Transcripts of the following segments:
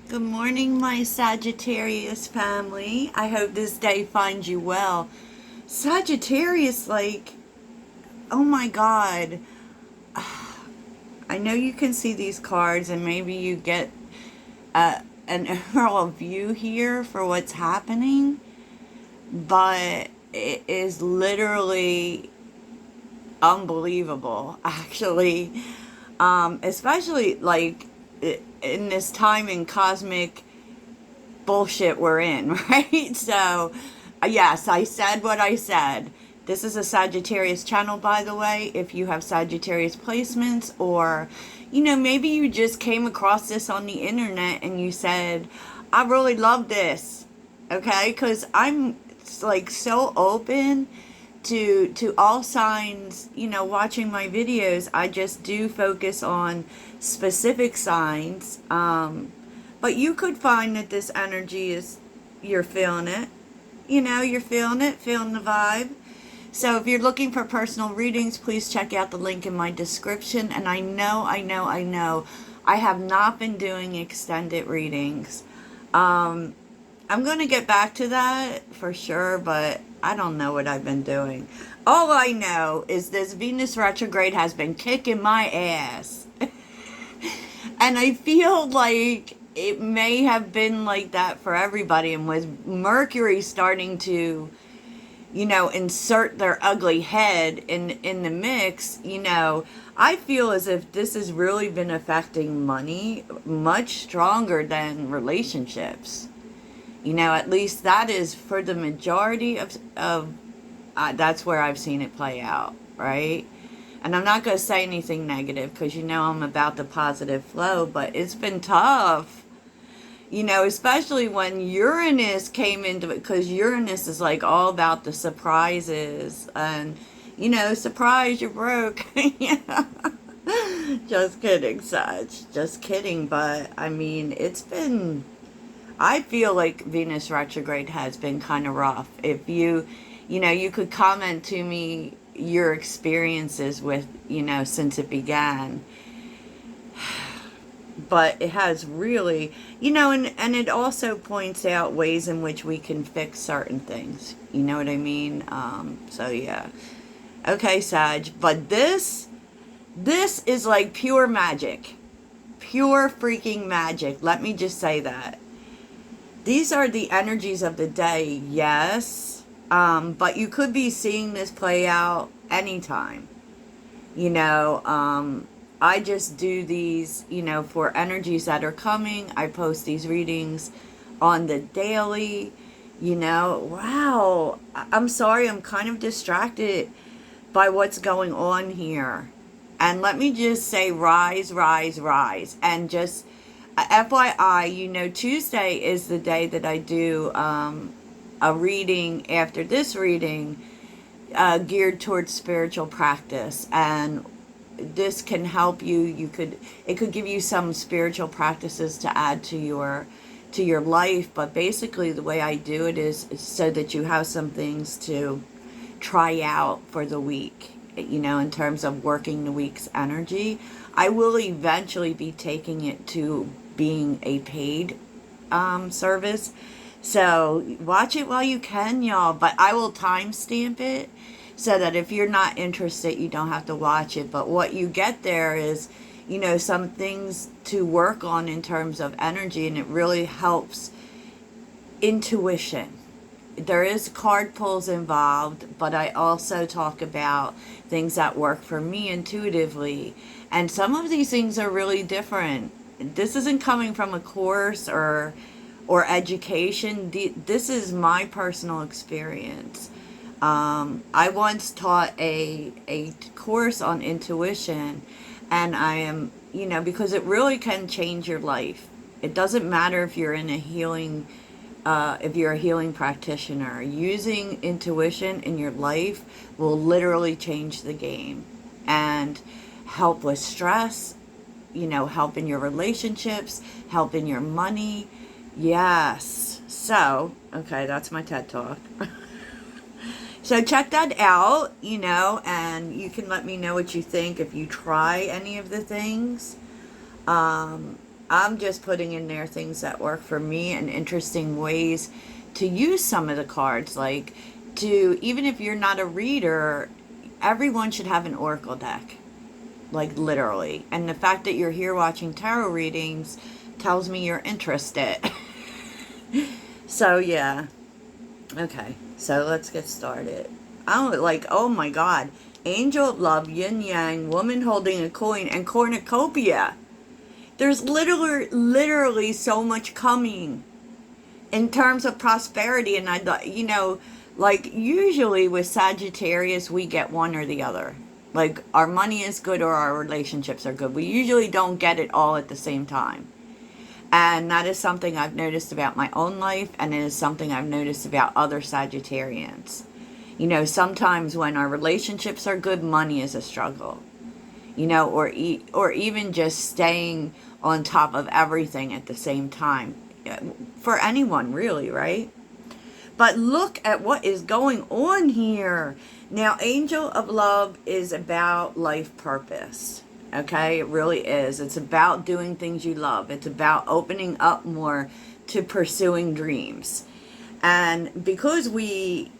Good morning, my Sagittarius family. I hope this day finds you well. Sagittarius, oh my God. I know you can see these cards and maybe you get an overall view here for what's happening, but it is literally unbelievable, actually. Especially in this time in cosmic bullshit we're in, right? So, yes, I said what I said. This is a Sagittarius channel, by the way. If you have Sagittarius placements, or, maybe you just came across this on the internet and you said, I really love this, okay? Because I'm so open to all signs, watching my videos. I just do focus on specific signs. But you could find that this energy is, you're feeling it. You're feeling it, feeling the vibe. So if you're looking for personal readings, please check out the link in my description. And I know, I have not been doing extended readings. I'm going to get back to that for sure, but I don't know what I've been doing. All I know is this Venus retrograde has been kicking my ass. And I feel like it may have been like that for everybody. And with Mercury starting to, insert their ugly head in the mix, I feel as if this has really been affecting money much stronger than relationships. At least that is for the majority of that's where I've seen it play out, right? And I'm not going to say anything negative because I'm about the positive flow, but it's been tough. Especially when Uranus came into it, because Uranus is all about the surprises and, surprise, you're broke. Just kidding, Sag. Just kidding. But, I mean, I feel like Venus retrograde has been kind of rough. If you could comment to me your experiences with, since it began. But it has really, and it also points out ways in which we can fix certain things. You know what I mean? So yeah. Okay, Sag. But this is like pure magic. Pure freaking magic. Let me just say that. These are the energies of the day, yes. But you could be seeing this play out anytime. I just do these, for energies that are coming. I post these readings on the daily, Wow. I'm sorry, I'm kind of distracted by what's going on here. And let me just say, rise, rise, rise. And just FYI, Tuesday is the day that I do a reading after this reading geared towards spiritual practice. And this can help you. It could give you some spiritual practices to add to your life. But basically the way I do it is so that you have some things to try out for the week, in terms of working the week's energy. I will eventually be taking it to being a paid service. So watch it while you can, y'all. But I will timestamp it so that if you're not interested, you don't have to watch it. But what you get there is, some things to work on in terms of energy, and it really helps intuition. There is card pulls involved, but I also talk about things that work for me intuitively. And some of these things are really different. This isn't coming from a course or education. This is my personal experience. I once taught a course on intuition, and I am, because it really can change your life. It doesn't matter if you're in a healing, if you're a healing practitioner. Using intuition in your life will literally change the game and help with stress, help in your relationships, help in your money. Yes. So, okay, that's my TED Talk. So check that out, and you can let me know what you think if you try any of the things. I'm just putting in there things that work for me and interesting ways to use some of the cards. Like, to, even if you're not a reader, everyone should have an oracle deck. Like, literally. And the fact that you're here watching tarot readings tells me you're interested. So, yeah. Okay, so let's get started. Oh my God. Angel of Love, Yin Yang, Woman Holding a Coin, and Cornucopia. There's literally so much coming in terms of prosperity. And I thought, like, usually with Sagittarius, we get one or the other. Like, our money is good or our relationships are good. We usually don't get it all at the same time. And that is something I've noticed about my own life, and it is something I've noticed about other Sagittarians. Sometimes when our relationships are good, money is a struggle. Or even just staying on top of everything at the same time. For anyone, really, right? But look at what is going on here. Now, Angel of Love is about life purpose. Okay, it really is. It's about doing things you love. It's about opening up more to pursuing dreams. And because I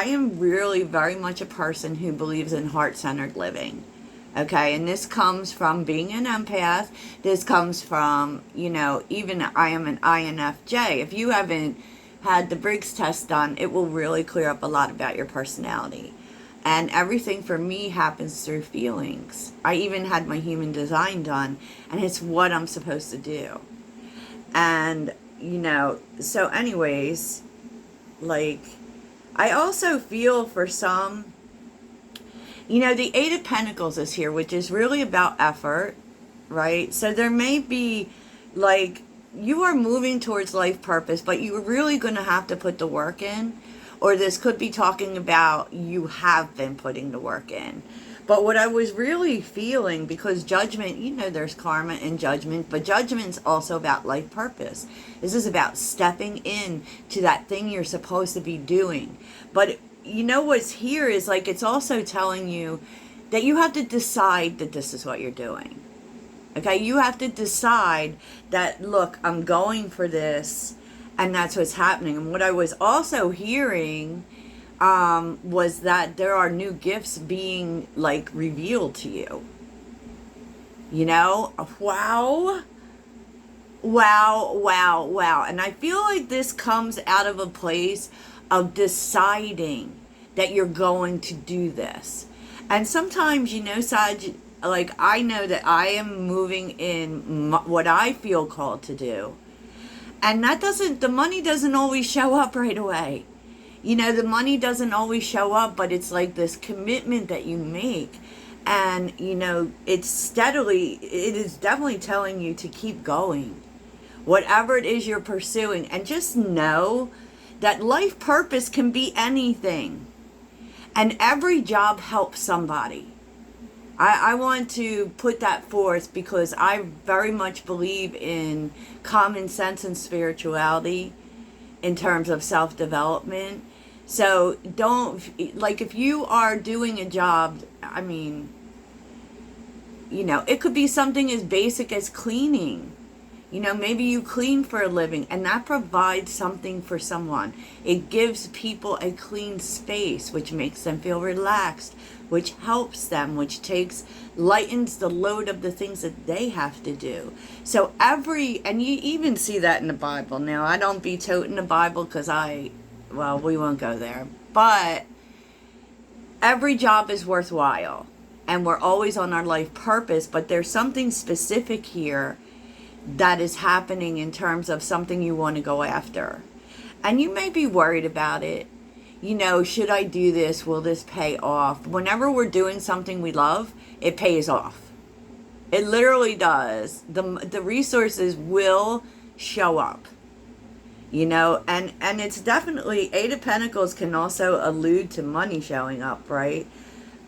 am really very much a person who believes in heart-centered living. Okay, and this comes from being an empath. This comes from, even I am an INFJ. If you haven't had the Briggs test done, it will really clear up a lot about your personality. And everything for me happens through feelings. I even had my human design done, and it's what I'm supposed to do. And, so anyways, like, I also feel for some, the Eight of Pentacles is here, which is really about effort, right? So there may be, like, you are moving towards life purpose, but you're really going to have to put the work in. Or this could be talking about you have been putting the work in. But what I was really feeling, because judgment, there's karma and judgment, but judgment's also about life purpose. This is about stepping in to that thing you're supposed to be doing. But what's here is, like, it's also telling you that you have to decide that this is what you're doing. Okay, you have to decide that, look, I'm going for this, and that's what's happening. And what I was also hearing was that there are new gifts being, like, revealed to you. Wow. Wow, wow, wow. And I feel like this comes out of a place of deciding that you're going to do this. And sometimes, Sag, like, I know that I am moving in what I feel called to do. And the money doesn't always show up right away. The money doesn't always show up, but it's like this commitment that you make. And, it is definitely telling you to keep going. Whatever it is you're pursuing. And just know that life purpose can be anything. And every job helps somebody. I want to put that forth because I very much believe in common sense and spirituality in terms of self-development. So if you are doing a job, it could be something as basic as cleaning. Maybe you clean for a living, and that provides something for someone. It gives people a clean space, which makes them feel relaxed, which helps them, which lightens the load of the things that they have to do. So and you even see that in the Bible. Now, I don't be toting the Bible because we won't go there. But every job is worthwhile, and we're always on our life purpose, but there's something specific here that is happening in terms of something you want to go after. And you may be worried about it. Should I do this? Will this pay off? Whenever we're doing something we love, it pays off. It literally does. The resources will show up. And it's definitely, Eight of Pentacles can also allude to money showing up, right?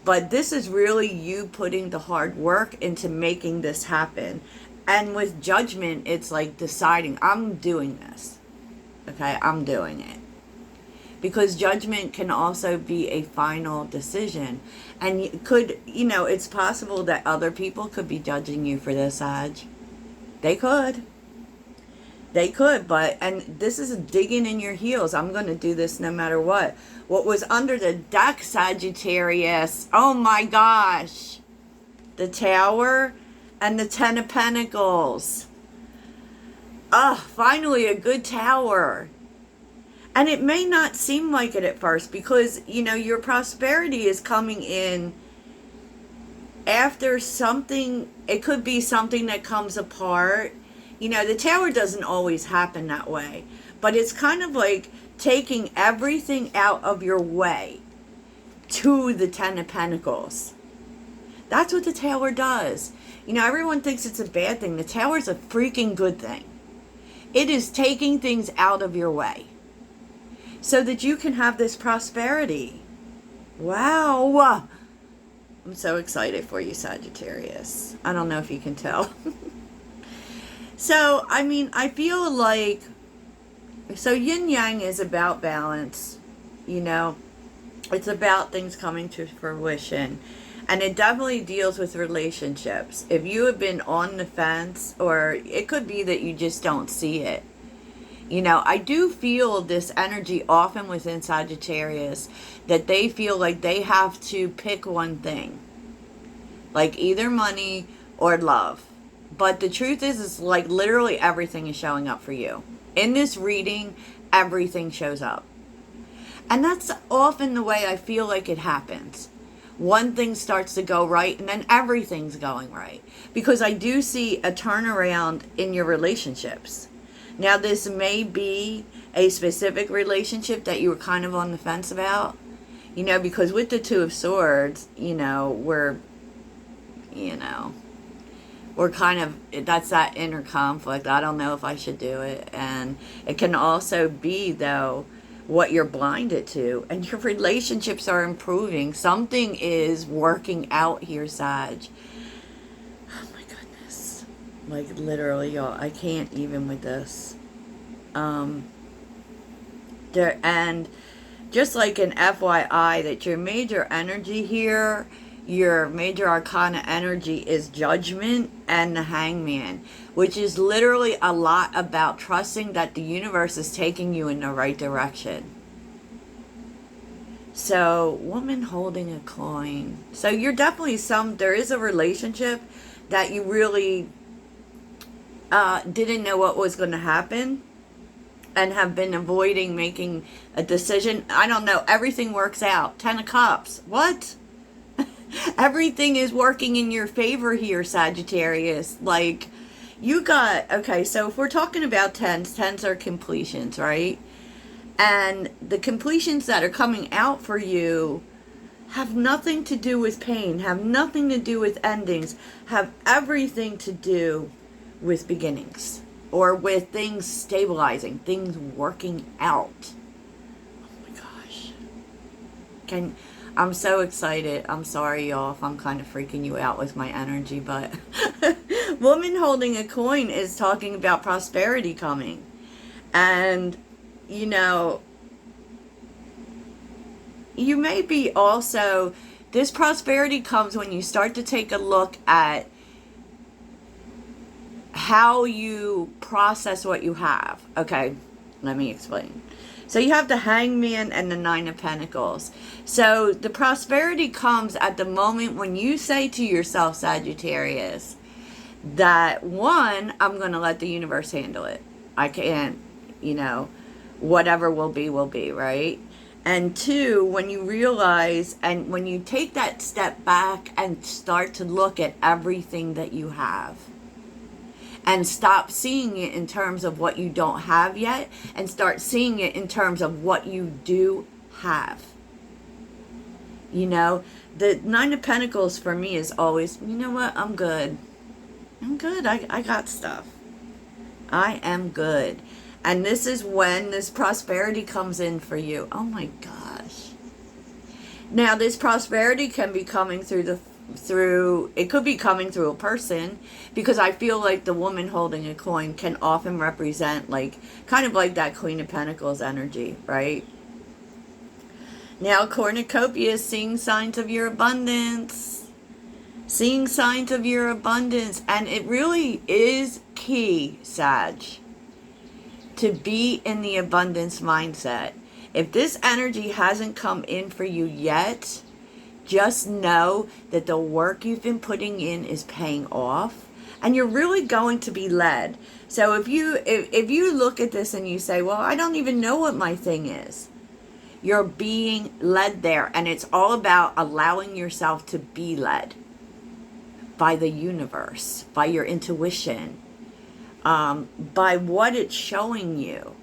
But this is really you putting the hard work into making this happen. And with judgment, it's like deciding, I'm doing this. Okay, I'm doing it. Because judgment can also be a final decision. And it's possible that other people could be judging you for this, Sag. They could. They could, but, and this is digging in your heels. I'm going to do this no matter what. What was under the deck, Sagittarius? Oh my gosh. The Tower and the Ten of Pentacles. Finally a good Tower. And it may not seem like it at first because, you know, your prosperity is coming in after something. It could be something that comes apart. You know, the Tower doesn't always happen that way. But it's kind of like taking everything out of your way to the Ten of Pentacles. That's what the Tower does. You know, everyone thinks it's a bad thing. The Tower's a freaking good thing. It is taking things out of your way so that you can have this prosperity. Wow. I'm so excited for you, Sagittarius. I don't know if you can tell. So, I mean, I feel like, so yin yang is about balance, you know. It's about things coming to fruition. And it definitely deals with relationships. If you have been on the fence, or it could be that you just don't see it. You know, I do feel this energy often within Sagittarius that they feel like they have to pick one thing. Like either money or love. But the truth is like literally everything is showing up for you. In this reading, everything shows up. And that's often the way I feel like it happens. One thing starts to go right and then everything's going right. Because I do see a turnaround in your relationships. Now this may be a specific relationship that you were kind of on the fence about. You know, because with the Two of Swords, we're kind of, that's that inner conflict. I don't know if I should do it. And it can also be, though, what you're blinded to. And your relationships are improving. Something is working out here, Sag. Oh, my goodness. Like, literally, y'all, I can't even with this. And just like an FYI, that your major energy here, your major arcana energy is Judgment and the Hangman, which is literally a lot about trusting that the universe is taking you in the right direction. So, woman holding a coin. So you're definitely there is a relationship that you really didn't know what was going to happen and have been avoiding making a decision. I don't know. Everything works out. 10 of Cups. What? Everything is working in your favor here, Sagittarius. Like, you got, okay, so if we're talking about tens are completions, right? And the completions that are coming out for you have nothing to do with pain, have nothing to do with endings, have everything to do with beginnings. Or with things stabilizing, things working out. Oh my gosh. I'm so excited. I'm sorry, y'all, if I'm kind of freaking you out with my energy, but woman holding a coin is talking about prosperity coming. And, you may be also, this prosperity comes when you start to take a look at how you process what you have. Okay, let me explain. So you have the Hangman and the Nine of Pentacles. So the prosperity comes at the moment when you say to yourself, Sagittarius, that one, I'm going to let the universe handle it. I can't, whatever will be, right? And two, when you realize and when you take that step back and start to look at everything that you have. And stop seeing it in terms of what you don't have yet. And start seeing it in terms of what you do have. The Nine of Pentacles for me is always, you know what, I'm good. I'm good. I got stuff. I am good. And this is when this prosperity comes in for you. Oh my gosh. Now this prosperity can be coming it could be coming through a person, because I feel like the woman holding a coin can often represent kind of like that Queen of Pentacles energy, right? Now cornucopia is seeing signs of your abundance. Seeing signs of your abundance. And it really is key, Sag, to be in the abundance mindset. If this energy hasn't come in for you yet, just know that the work you've been putting in is paying off, and you're really going to be led. So if you look at this and you say, well, I don't even know what my thing is, you're being led there. And it's all about allowing yourself to be led by the universe, by your intuition, by what it's showing you.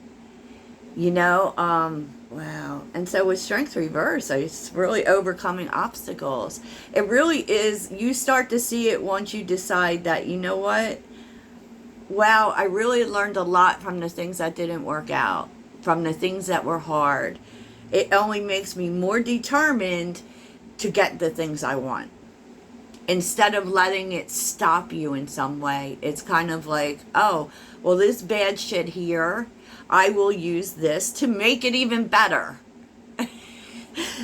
Wow. And so with Strength Reverse, it's really overcoming obstacles. It really is, you start to see it once you decide that, you know what? Wow, I really learned a lot from the things that didn't work out, from the things that were hard. It only makes me more determined to get the things I want. Instead of letting it stop you in some way, it's kind of like, oh, well, this bad shit here, I will use this to make it even better.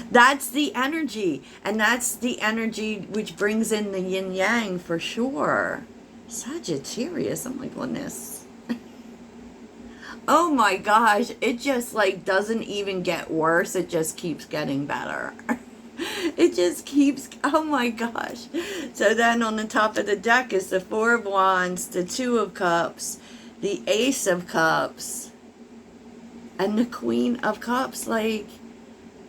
That's the energy. And that's the energy which brings in the yin yang for sure. Sagittarius, oh my goodness. Oh my gosh, it just like doesn't even get worse. It just keeps getting better. It just keeps, oh my gosh. So then on the top of the deck is the Four of Wands, the Two of Cups, the Ace of Cups, and the Queen of Cups. Like,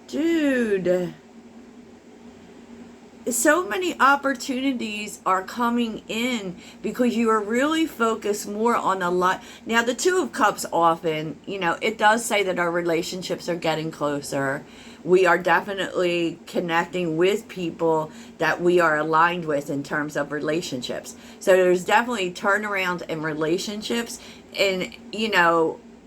dude, so many opportunities are coming in because you are really focused more on a lot. Now, the Two of Cups often, it does say that our relationships are getting closer. We are definitely connecting with people that we are aligned with in terms of relationships. So there's definitely turnaround in relationships, and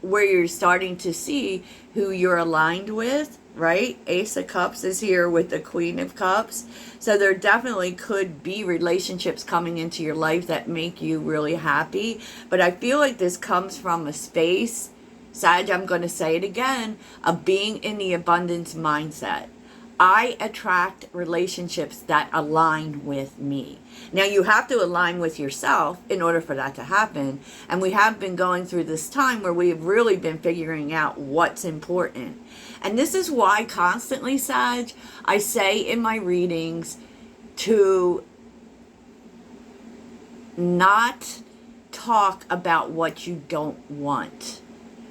where you're starting to see who you're aligned with, right? Ace of Cups is here with the Queen of Cups. So there definitely could be relationships coming into your life that make you really happy. But I feel like this comes from a space, Sag, I'm going to say it again, of being in the abundance mindset. I attract relationships that align with me. Now, you have to align with yourself in order for that to happen. And we have been going through this time where we have really been figuring out what's important. And this is why constantly, Sag, I say in my readings to not talk about what you don't want.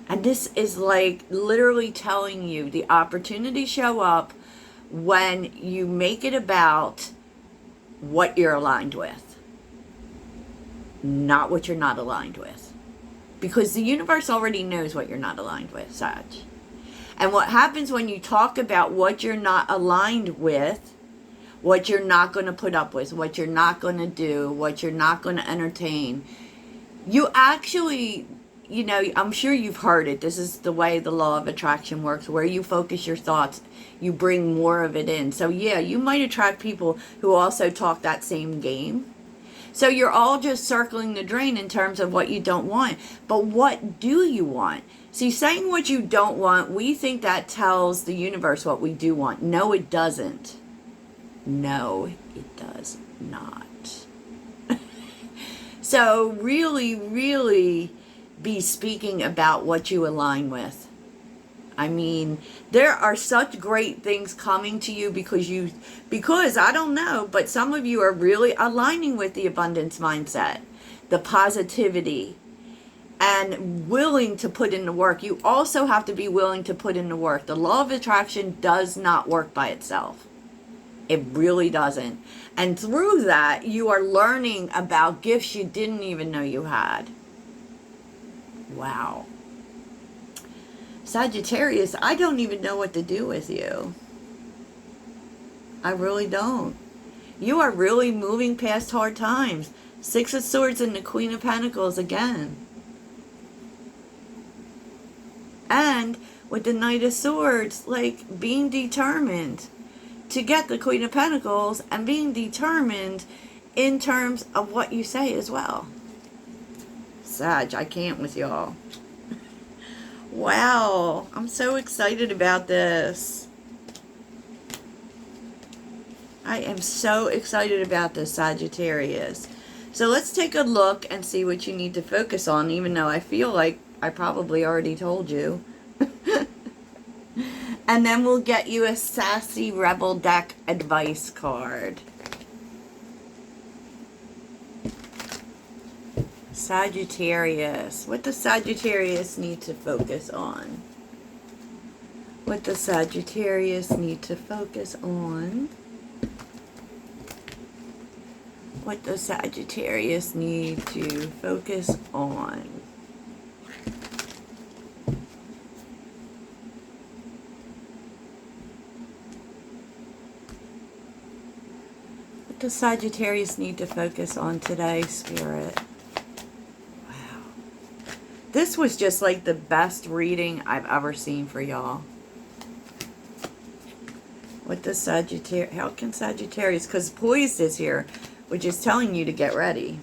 And this is like literally telling you the opportunities show up when you make it about what you're aligned with, not what you're not aligned with. Because the universe already knows what you're not aligned with, Sag. And what happens when you talk about what you're not aligned with, what you're not going to put up with, what you're not going to do, what you're not going to entertain, you actually, I'm sure you've heard it. This is the way the law of attraction works. Where you focus your thoughts, you bring more of it in. So yeah, you might attract people who also talk that same game. So you're all just circling the drain in terms of what you don't want. But what do you want? See, saying what you don't want, we think that tells the universe what we do want. No, it doesn't. No, it does not. So really, really be speaking about what you align with. I mean, there are such great things coming to you because I don't know, but some of you are really aligning with the abundance mindset, the positivity, and willing to put in the work. You also have to be willing to put in the work. The law of attraction does not work by itself. It really doesn't. And through that, you are learning about gifts you didn't even know you had. Wow. Sagittarius, I don't even know what to do with you. I really don't. You are really moving past hard times. Six of Swords and the Queen of Pentacles again. And with the Knight of Swords, like being determined to get the Queen of Pentacles and being determined in terms of what you say as well. Sag, I can't with y'all. Wow, I'm so excited about this. I am so excited about this, Sagittarius. So let's take a look and see what you need to focus on, even though I feel like I probably already told you. And then we'll get you a Sassy Rebel deck advice card. Sagittarius. What does Sagittarius need to focus on? What does Sagittarius need to focus on? What does Sagittarius need to focus on? What does Sagittarius need to focus on today, Spirit? Wow. This was just like the best reading I've ever seen for y'all. What does Sagittarius... How can Sagittarius... Because Poised is here, which is telling you to get ready.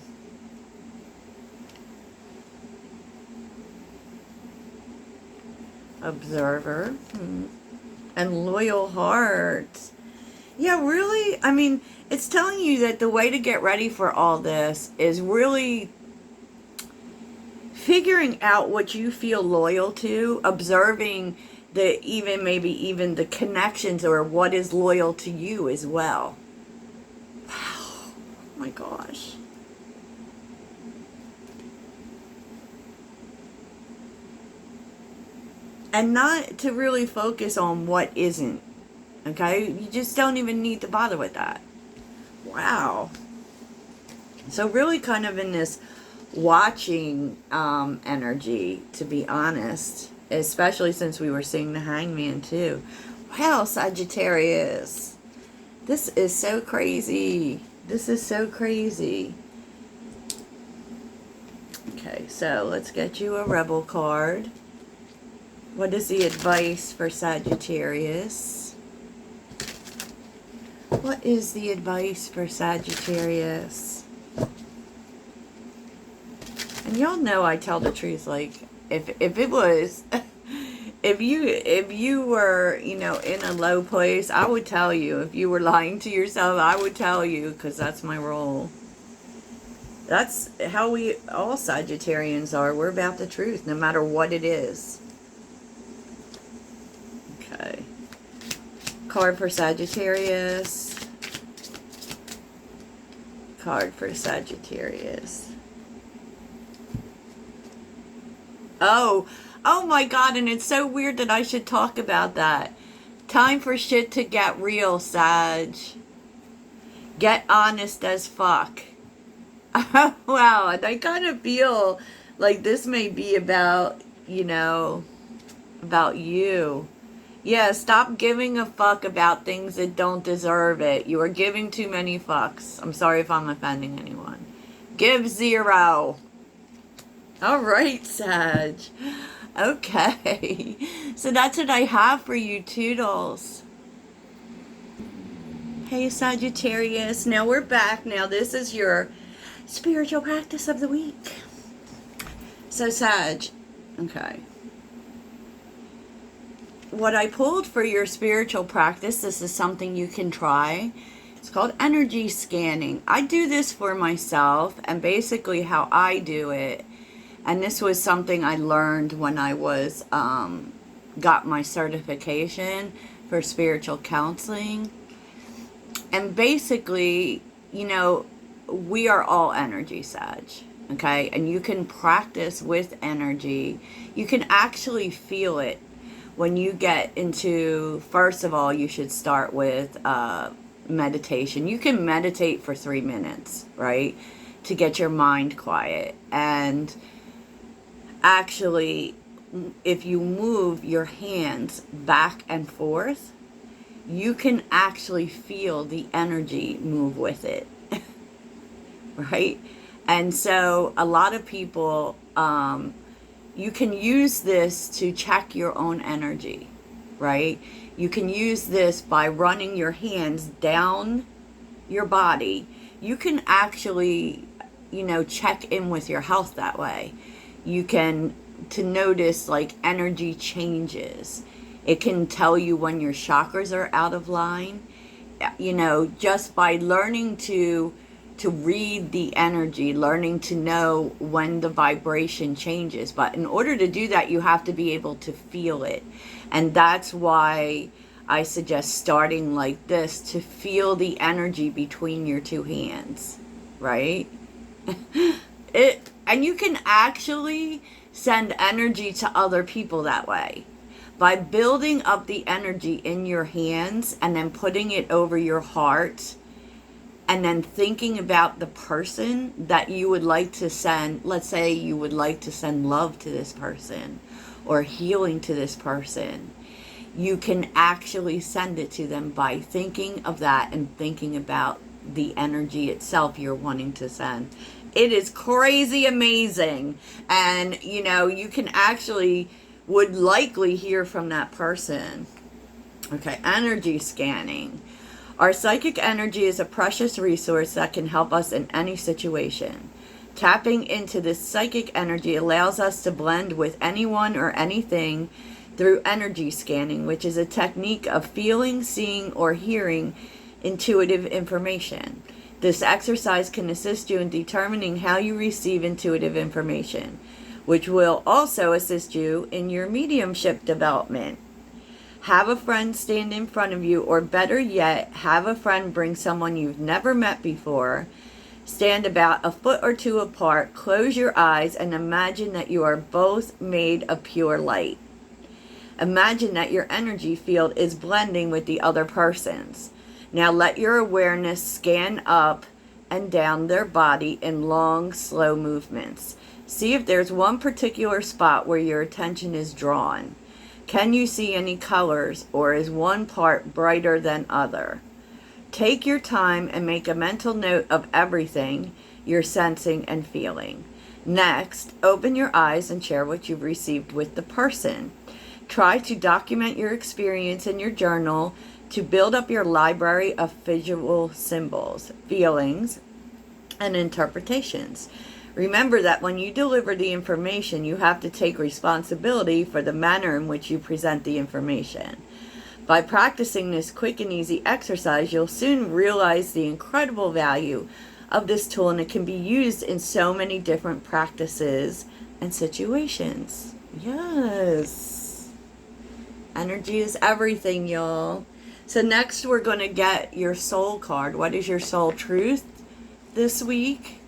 Observer. And Loyal Heart. Yeah, really? I mean, it's telling you that the way to get ready for all this is really figuring out what you feel loyal to, observing maybe even the connections or what is loyal to you as well. Wow. Oh my gosh. And not to really focus on what isn't. Okay? You just don't even need to bother with that. Wow. So really kind of in this watching energy, to be honest. Especially since we were seeing the Hangman too. Wow, Sagittarius. This is so crazy. This is so crazy. Okay, so let's get you a Rebel card. What is the advice for Sagittarius? What is the advice for Sagittarius? And y'all know I tell the truth. Like, if it was, if you were, you know, in a low place, I would tell you. If you were lying to yourself, I would tell you, because that's my role. That's how we all Sagittarians are. We're about the truth, no matter what it is. Okay. Card for Sagittarius. Card for Sagittarius. Oh my God, and it's so weird that I should talk about that. Time for shit to get real, Sag. Get honest as fuck. Wow, and I kind of feel like this may be about, you know, about you. Yeah, stop giving a fuck about things that don't deserve it. You are giving too many fucks. I'm sorry if I'm offending anyone. Give 0. All right, Sag. Okay. So that's what I have for you, Toodles. Hey, Sagittarius. Now we're back. Now this is your spiritual practice of the week. So, Sag. Okay. What I pulled for your spiritual practice, this is something you can try. It's called energy scanning. I do this for myself, and basically how I do it, and this was something I learned when I was got my certification for spiritual counseling. And basically, you know, we are all energy, Sag. Okay? And you can practice with energy. You can actually feel it. When you get into, first of all, you should start with meditation. You can meditate for 3 minutes, right? To get your mind quiet. And actually, if you move your hands back and forth, you can actually feel the energy move with it, right? And so a lot of people... you can use this to check your own energy, right? You can use this by running your hands down your body. You can actually, you know, check in with your health that way. You can, to notice like energy changes. It can tell you when your chakras are out of line. You know, just by learning to to read the energy, learning to know when the vibration changes. But in order to do that, you have to be able to feel it. And that's why I suggest starting like this, to feel the energy between your two hands, right? And you can actually send energy to other people that way. By building up the energy in your hands and then putting it over your heart, and then thinking about the person that you would like to send. Let's say you would like to send love to this person or healing to this person. You can actually send it to them by thinking of that and thinking about the energy itself you're wanting to send. It is crazy amazing. And, you know, you can actually would likely hear from that person. Okay, energy scanning. Our psychic energy is a precious resource that can help us in any situation. Tapping into this psychic energy allows us to blend with anyone or anything through energy scanning, which is a technique of feeling, seeing, or hearing intuitive information. This exercise can assist you in determining how you receive intuitive information, which will also assist you in your mediumship development. Have a friend stand in front of you, or better yet, have a friend bring someone you've never met before. Stand about a foot or two apart, close your eyes, and imagine that you are both made of pure light. Imagine that your energy field is blending with the other person's. Now let your awareness scan up and down their body in long, slow movements. See if there's one particular spot where your attention is drawn. Can you see any colors, or is one part brighter than other? Take your time and make a mental note of everything you're sensing and feeling. Next, open your eyes and share what you've received with the person. Try to document your experience in your journal to build up your library of visual symbols, feelings, and interpretations. Remember that when you deliver the information, you have to take responsibility for the manner in which you present the information. By practicing this quick and easy exercise, you'll soon realize the incredible value of this tool, and it can be used in so many different practices and situations. Yes. Energy is everything, y'all. So next we're going to get your soul card. What is your soul truth this week?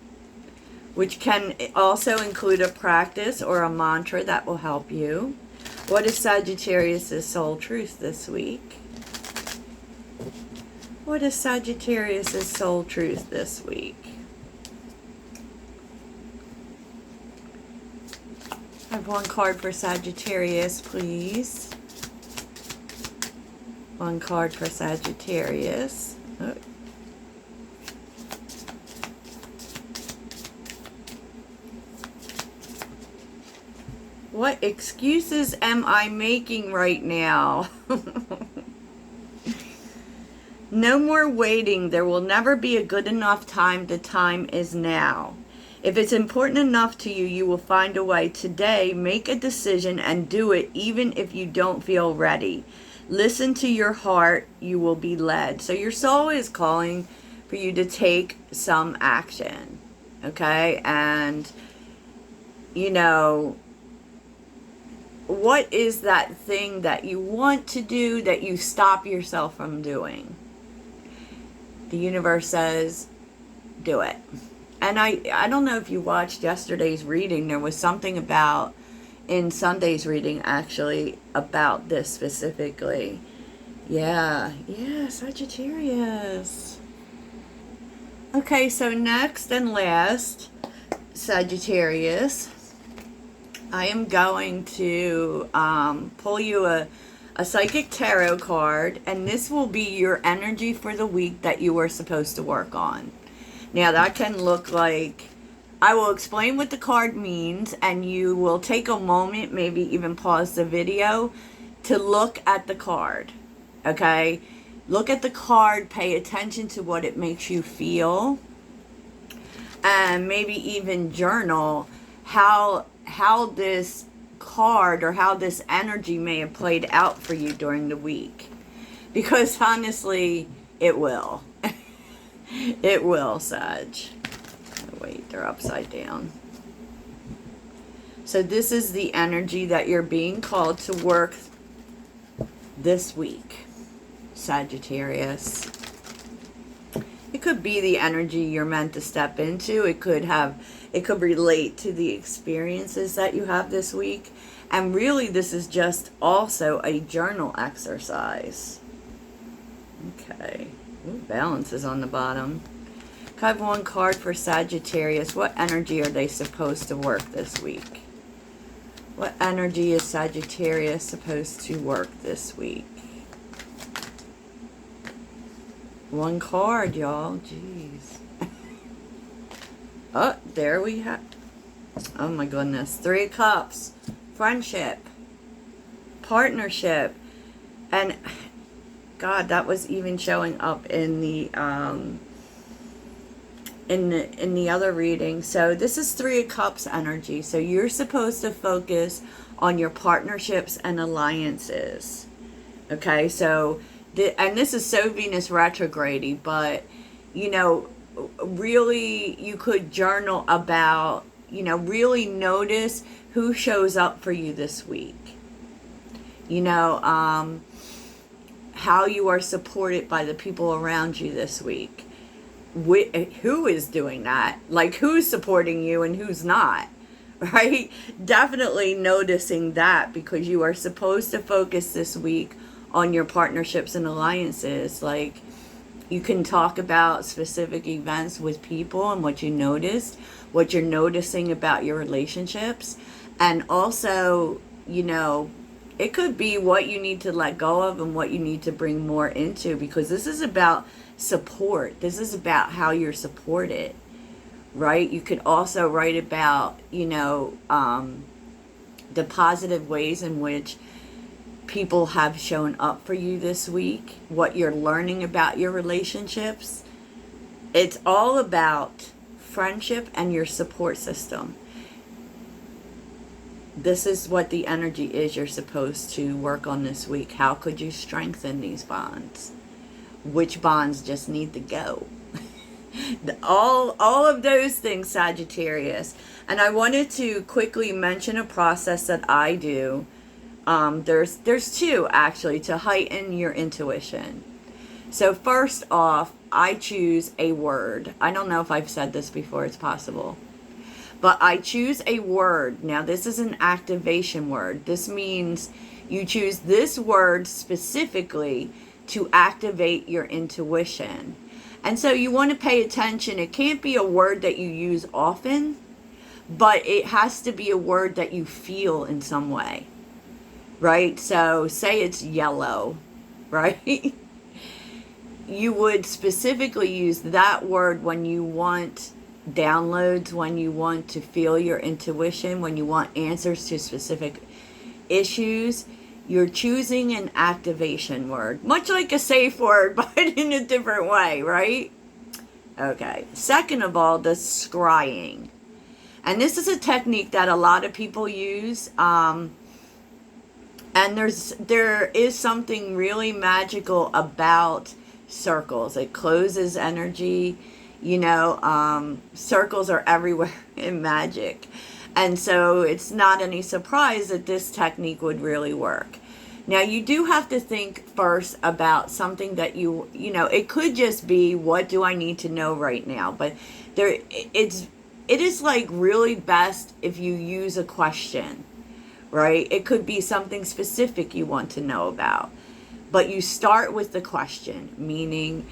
Which can also include a practice or a mantra that will help you. What is Sagittarius' soul truth this week? What is Sagittarius' soul truth this week? I have one card for Sagittarius, please. One card for Sagittarius. Oh. What excuses am I making right now? No more waiting. There will never be a good enough time. The time is now. If it's important enough to you, you will find a way. Today, make a decision and do it even if you don't feel ready. Listen to your heart. You will be led. So your soul is calling for you to take some action. Okay? And, you know, what is that thing that you want to do that you stop yourself from doing? The universe says, do it. And I don't know if you watched yesterday's reading. There was something about, in Sunday's reading actually, about this specifically. Yeah, Sagittarius. Okay, so next and last, Sagittarius, I am going to pull you a psychic tarot card, and this will be your energy for the week that you are supposed to work on. Now that can look like, I will explain what the card means, and you will take a moment, maybe even pause the video, to look at the card. Okay? Look at the card, pay attention to what it makes you feel, and maybe even journal how this card or how this energy may have played out for you during the week. Because honestly, it will. It will, Sag. Oh, wait, they're upside down. So this is the energy that you're being called to work this week, Sagittarius. It could be the energy you're meant to step into. It could relate to the experiences that you have this week. And really, this is just also a journal exercise. Okay. Ooh, balance is on the bottom. I have one card for Sagittarius. What energy are they supposed to work this week? What energy is Sagittarius supposed to work this week? One card, y'all. Jeez. Oh, there we have. Oh my goodness. 3 of Cups. Friendship. Partnership. And God, that was even showing up in the in the other reading. So this is 3 of Cups energy. So you're supposed to focus on your partnerships and alliances. Okay, so and this is so Venus retrograde, but you know, really you could journal about, you know, really notice who shows up for you this week. You know, how you are supported by the people around you this week. Who is doing that? Like, who's supporting you and who's not, right? Definitely noticing that, because you are supposed to focus this week on your partnerships and alliances. Like, you can talk about specific events with people and what you noticed, what you're noticing about your relationships. And also, you know, it could be what you need to let go of and what you need to bring more into, because this is about support. This is about how you're supported, right? You could also write about, you know, the positive ways in which people have shown up for you this week, what you're learning about your relationships. It's all about friendship and your support system. This is what the energy is you're supposed to work on this week. How could you strengthen these bonds? Which bonds just need to go? all of those things, Sagittarius. And I wanted to quickly mention a process that I do. There's 2 actually to heighten your intuition. So first off, I choose a word. I don't know if I've said this before. It's possible. But I choose a word. Now, this is an activation word. This means you choose this word specifically to activate your intuition. And so you want to pay attention. It can't be a word that you use often, but it has to be a word that you feel in some way, right? So say it's yellow, right? You would specifically use that word when you want downloads, when you want to feel your intuition, when you want answers to specific issues. You're choosing an activation word, much like a safe word, but in a different way, right? Okay. Second of all, the scrying. And this is a technique that a lot of people use. And there is something really magical about circles. It closes energy. You know, circles are everywhere in magic. And so it's not any surprise that this technique would really work. Now, you do have to think first about something that you know, it could just be, what do I need to know right now? But it is like really best if you use a question, right? It could be something specific you want to know about. But you start with the question, meaning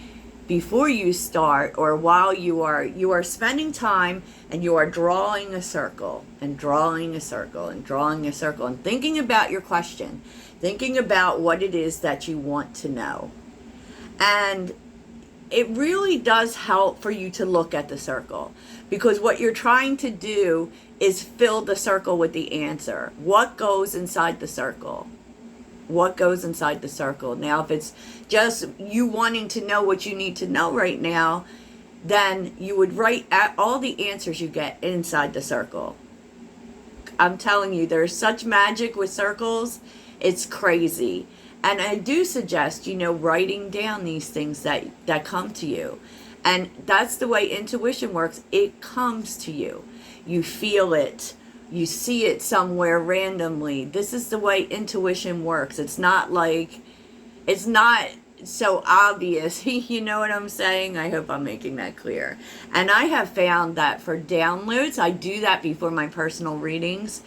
before you start, or while you are spending time and you are drawing a circle and drawing a circle and drawing a circle and thinking about your question, thinking about what it is that you want to know. And it really does help for you to look at the circle, because what you're trying to do is fill the circle with the answer. What goes inside the circle? What goes inside the circle? Now, if it's just you wanting to know what you need to know right now, then you would write at all the answers you get inside the circle. I'm telling you, there's such magic with circles. It's crazy. And I do suggest, you know, writing down these things that come to you. And that's the way intuition works. It comes to you. You feel it. You see it somewhere randomly. This is the way intuition works. It's not so obvious. You know what I'm saying? I hope I'm making that clear. And I have found that for downloads, I do that before my personal readings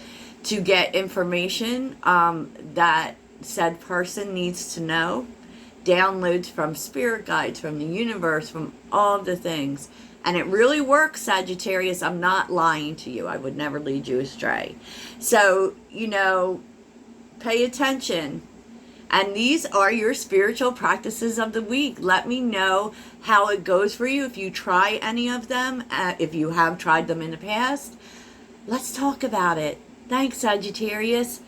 to get information that said person needs to know. Downloads from spirit guides, from the universe, from all of the things. And it really works, Sagittarius. I'm not lying to you. I would never lead you astray. So, pay attention. And these are your spiritual practices of the week. Let me know how it goes for you. If you try any of them, if you have tried them in the past, let's talk about it. Thanks, Sagittarius.